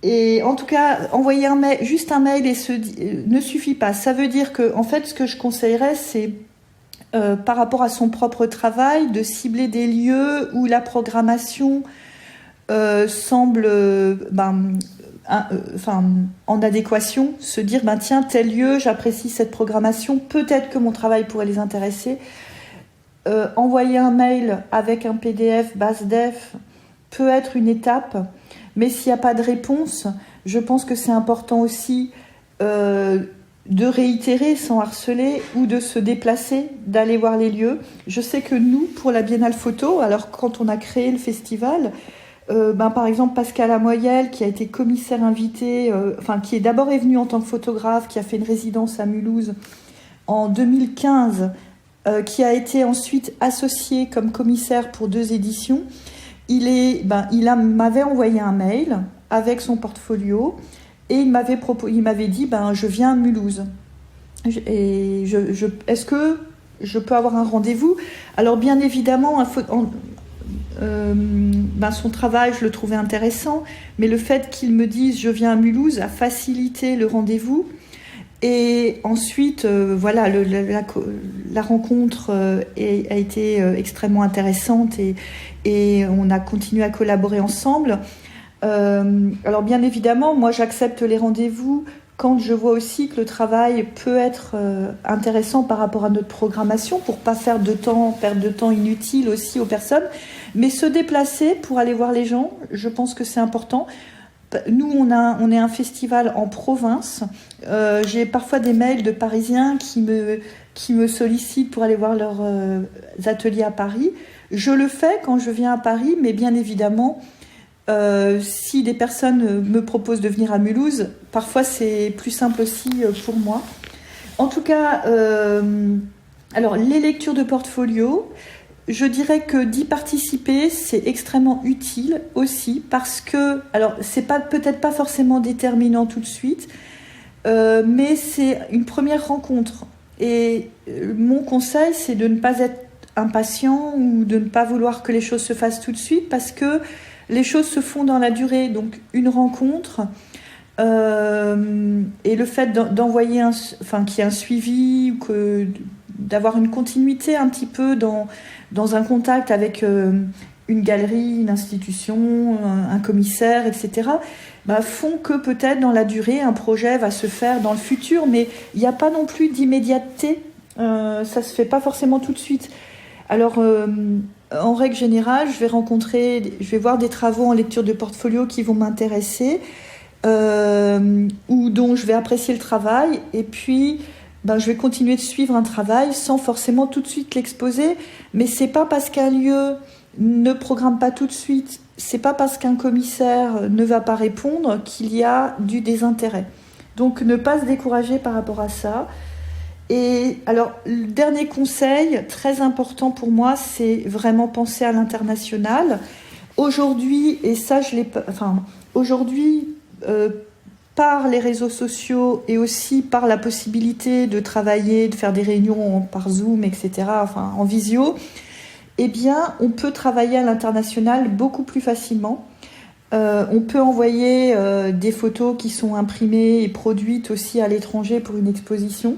S3: Et en tout cas, envoyer juste un mail ne suffit pas. Ça veut dire que, en fait, ce que je conseillerais, c'est par rapport à son propre travail, de cibler des lieux où la programmation semble en adéquation, se dire tiens, tel lieu, j'apprécie cette programmation, peut-être que mon travail pourrait les intéresser. Envoyer un mail avec un PDF BASDEF peut être une étape, mais s'il n'y a pas de réponse, je pense que c'est important aussi de réitérer sans harceler ou de se déplacer, d'aller voir les lieux. Je sais que nous, pour la Biennale Photo, alors quand on a créé le festival, par exemple Pascal Amoyel, qui a été commissaire invité, qui est d'abord venu en tant que photographe, qui a fait une résidence à Mulhouse en 2015, qui a été ensuite associé comme commissaire pour 2 éditions, il m'avait envoyé un mail avec son portfolio et il m'avait dit je viens à Mulhouse. Est-ce que je peux avoir un rendez-vous? Alors bien évidemment, son travail, je le trouvais intéressant, mais le fait qu'il me dise je viens à Mulhouse a facilité le rendez-vous. Et ensuite, la rencontre a été extrêmement intéressante et on a continué à collaborer ensemble. Alors bien évidemment, moi j'accepte les rendez-vous quand je vois aussi que le travail peut être intéressant par rapport à notre programmation, pour pas faire perdre de temps inutile aussi aux personnes, mais se déplacer pour aller voir les gens, je pense que c'est important. Nous, on est un festival en province. J'ai parfois des mails de Parisiens qui me sollicitent pour aller voir leurs ateliers à Paris. Je le fais quand je viens à Paris, mais bien évidemment, si des personnes me proposent de venir à Mulhouse, parfois c'est plus simple aussi pour moi. En tout cas, alors les lectures de portfolio, je dirais que d'y participer, c'est extrêmement utile aussi parce que, alors c'est peut-être pas forcément déterminant tout de suite, mais c'est une première rencontre. Et mon conseil, c'est de ne pas être impatient ou de ne pas vouloir que les choses se fassent tout de suite parce que les choses se font dans la durée. Donc une rencontre et le fait d'envoyer qu'il y ait un suivi ou d'avoir une continuité un petit peu dans un contact avec une galerie, une institution, un commissaire, etc., font que peut-être dans la durée, un projet va se faire dans le futur, mais il n'y a pas non plus d'immédiateté, ça ne se fait pas forcément tout de suite. Alors, en règle générale, je vais voir des travaux en lecture de portfolio qui vont m'intéresser, ou dont je vais apprécier le travail, et puis je vais continuer de suivre un travail sans forcément tout de suite l'exposer. Mais c'est pas parce qu'un lieu ne programme pas tout de suite, c'est pas parce qu'un commissaire ne va pas répondre qu'il y a du désintérêt. Donc ne pas se décourager par rapport à ça. Et alors, le dernier conseil très important pour moi, c'est vraiment penser à l'international. Aujourd'hui, et ça par les réseaux sociaux et aussi par la possibilité de travailler, de faire des réunions par Zoom, etc., en visio, on peut travailler à l'international beaucoup plus facilement. On peut envoyer des photos qui sont imprimées et produites aussi à l'étranger pour une exposition.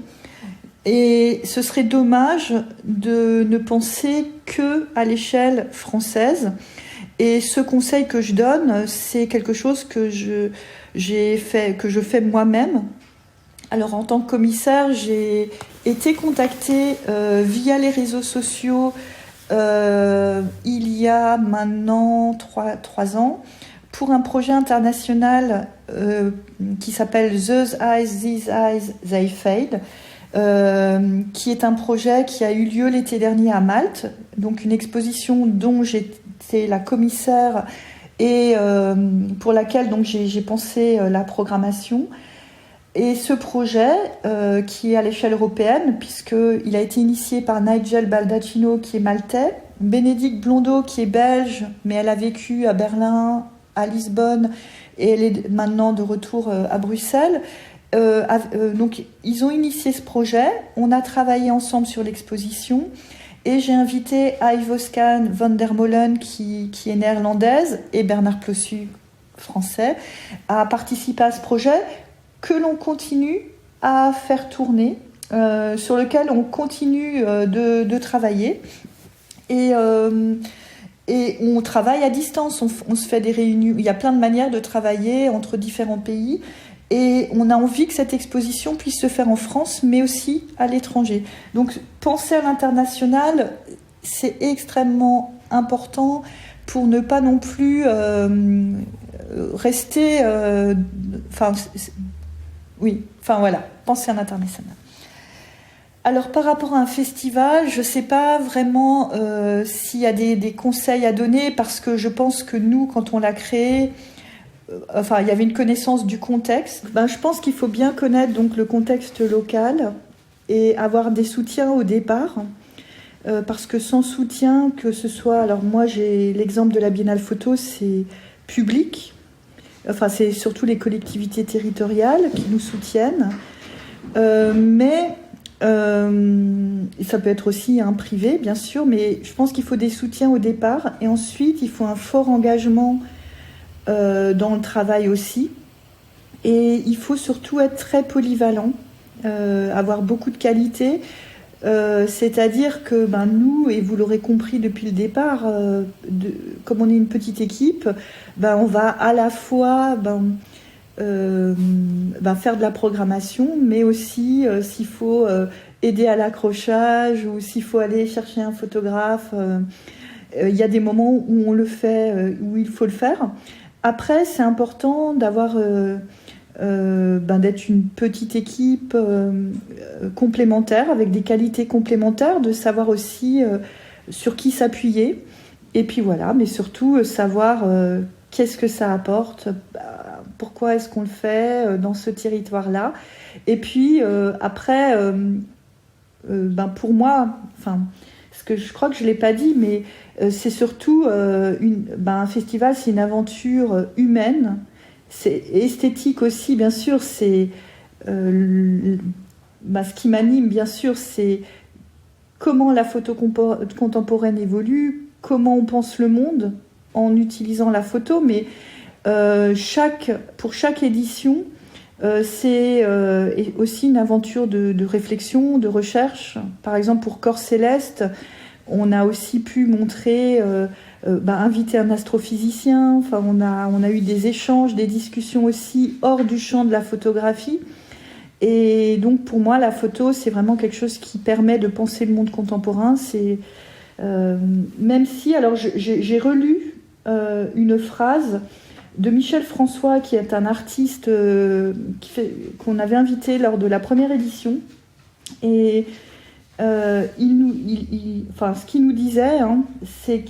S3: Et ce serait dommage de ne penser qu'à l'échelle française. Et ce conseil que je donne, c'est quelque chose que je fais moi-même. Alors en tant que commissaire, j'ai été contactée via les réseaux sociaux il y a maintenant 3 ans pour un projet international qui s'appelle Those Eyes, These Eyes, They Fade, qui est un projet qui a eu lieu l'été dernier à Malte, donc une exposition dont j'étais la commissaire et pour laquelle donc j'ai pensé la programmation. Et ce projet, qui est à l'échelle européenne, puisqu'il a été initié par Nigel Baldacchino, qui est maltais, Bénédicte Blondeau, qui est belge, mais elle a vécu à Berlin, à Lisbonne, et elle est maintenant de retour à Bruxelles. Donc, ils ont initié ce projet. On a travaillé ensemble sur l'exposition. Et j'ai invité Ivoskan van der Molen, qui est néerlandaise, et Bernard Plossu, français, à participer à ce projet que l'on continue à faire tourner, sur lequel on continue de travailler. Et on travaille à distance, on se fait des réunions. Il y a plein de manières de travailler entre différents pays. Et on a envie que cette exposition puisse se faire en France, mais aussi à l'étranger. Donc, penser à l'international, c'est extrêmement important pour ne pas non plus rester... voilà. penser à l'international. Alors par rapport à un festival, je ne sais pas vraiment s'il y a des conseils à donner, parce que je pense que nous, quand on l'a créé, il y avait une connaissance du contexte. Je pense qu'il faut bien connaître donc le contexte local et avoir des soutiens au départ, parce que sans soutien, que ce soit... Alors moi, j'ai l'exemple de la Biennale Photo, c'est public. C'est surtout les collectivités territoriales qui nous soutiennent. Mais ça peut être aussi un privé, bien sûr, mais je pense qu'il faut des soutiens au départ. Et ensuite, il faut un fort engagement dans le travail aussi. Et il faut surtout être très polyvalent, avoir beaucoup de qualité. C'est-à-dire que nous, et vous l'aurez compris depuis le départ, comme on est une petite équipe, on va à la fois faire de la programmation, mais aussi s'il faut aider à l'accrochage ou s'il faut aller chercher un photographe, il y a des moments où on le fait, où il faut le faire. Après, c'est important d'avoir d'être une petite équipe complémentaire, avec des qualités complémentaires, de savoir aussi sur qui s'appuyer. Et puis voilà, mais surtout savoir qu'est-ce que ça apporte, pourquoi est-ce qu'on le fait dans ce territoire-là. Et puis après, pour moi, parce que je crois que je ne l'ai pas dit, mais c'est surtout un festival, c'est une aventure humaine. C'est esthétique aussi, bien sûr. C'est ce qui m'anime, bien sûr, c'est comment la photo contemporaine évolue, comment on pense le monde en utilisant la photo. Mais pour chaque édition, c'est aussi une aventure de réflexion, de recherche. Par exemple, pour Corps Céleste, on a aussi pu montrer... inviter un astrophysicien, on a eu des échanges, des discussions aussi hors du champ de la photographie. Et donc pour moi, la photo, c'est vraiment quelque chose qui permet de penser le monde contemporain. C'est même si, alors j'ai relu une phrase de Michel François, qui est un artiste qu'on avait invité lors de la première édition, et ce qu'il nous disait, c'est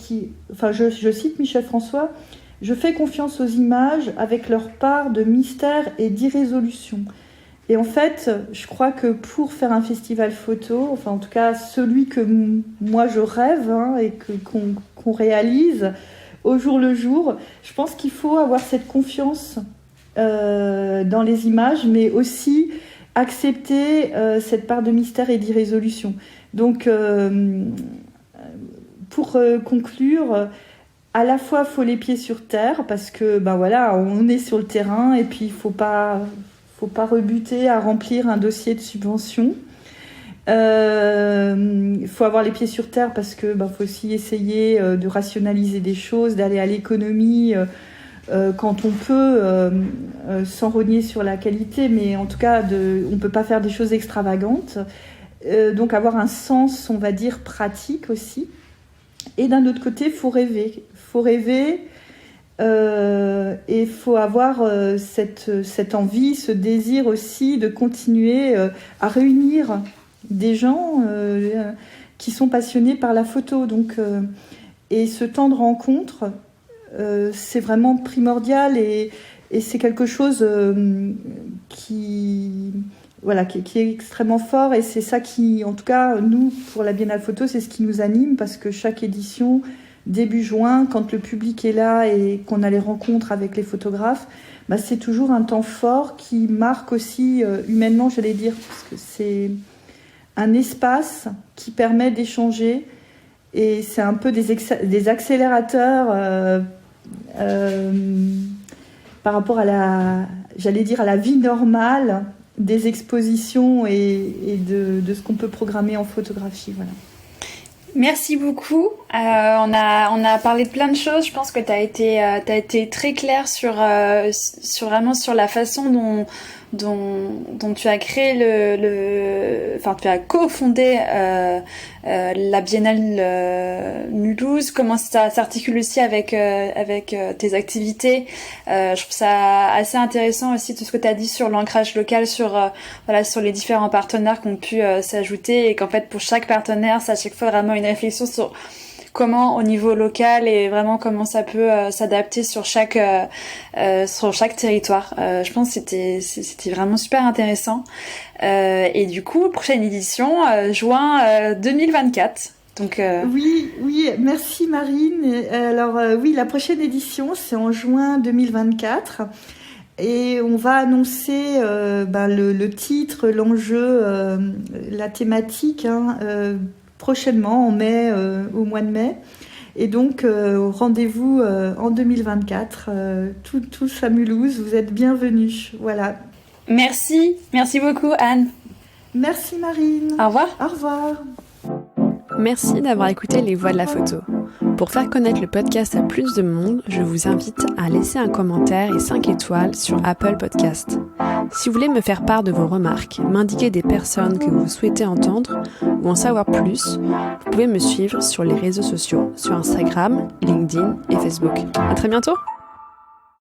S3: je cite Michel François, « Je fais confiance aux images avec leur part de mystère et d'irrésolution ». Et en fait, je crois que pour faire un festival photo, en tout cas celui que moi je rêve et qu'on réalise au jour le jour, je pense qu'il faut avoir cette confiance dans les images, mais aussi accepter cette part de mystère et d'irrésolution. Donc, pour conclure, à la fois, il faut les pieds sur terre, parce que, on est sur le terrain, et puis il faut pas rebuter à remplir un dossier de subvention. Il faut avoir les pieds sur terre, parce que faut aussi essayer de rationaliser des choses, d'aller à l'économie, quand on peut, sans rogner sur la qualité, mais en tout cas, on ne peut pas faire des choses extravagantes. Donc avoir un sens, on va dire, pratique aussi. Et d'un autre côté, il faut rêver. Et il faut avoir cette envie, ce désir aussi de continuer à réunir des gens qui sont passionnés par la photo. Donc, et ce temps de rencontre, c'est vraiment primordial, et c'est quelque chose qui est extrêmement fort, et c'est ça qui, en tout cas, nous, pour la Biennale Photo, c'est ce qui nous anime, parce que chaque édition, début juin, quand le public est là et qu'on a les rencontres avec les photographes, c'est toujours un temps fort qui marque aussi humainement, j'allais dire, parce que c'est un espace qui permet d'échanger, et c'est un peu des accélérateurs par rapport à la vie normale des expositions et de ce qu'on peut programmer en photographie. Voilà.
S2: Merci beaucoup. On a parlé de plein de choses. Je pense que t'as été très claire sur vraiment sur la façon dont tu as créé enfin tu as cofondé la Biennale Mulhouse. Comment ça s'articule aussi avec tes activités. Je trouve ça assez intéressant aussi tout ce que tu as dit sur l'ancrage local, sur les différents partenaires qui ont pu s'ajouter, et qu'en fait pour chaque partenaire, c'est à chaque fois vraiment une réflexion sur comment au niveau local et vraiment comment ça peut s'adapter sur chaque territoire. Je pense que c'était vraiment super intéressant. Et du coup, prochaine édition, juin 2024. Donc
S3: Oui, merci Marine. Alors oui, la prochaine édition, c'est en juin 2024. Et on va annoncer le titre, l'enjeu, la thématique, prochainement, au mois de mai. Et donc, rendez-vous en 2024, tous à Mulhouse, vous êtes bienvenus. Voilà.
S2: Merci beaucoup Anne.
S3: Merci Marine.
S2: Au revoir.
S3: Au revoir.
S1: Merci d'avoir écouté Les Voix de la photo. Pour faire connaître le podcast à plus de monde, je vous invite à laisser un commentaire et 5 étoiles sur Apple Podcast. Si vous voulez me faire part de vos remarques, m'indiquer des personnes que vous souhaitez entendre ou en savoir plus, vous pouvez me suivre sur les réseaux sociaux, sur Instagram, LinkedIn et Facebook. À très bientôt!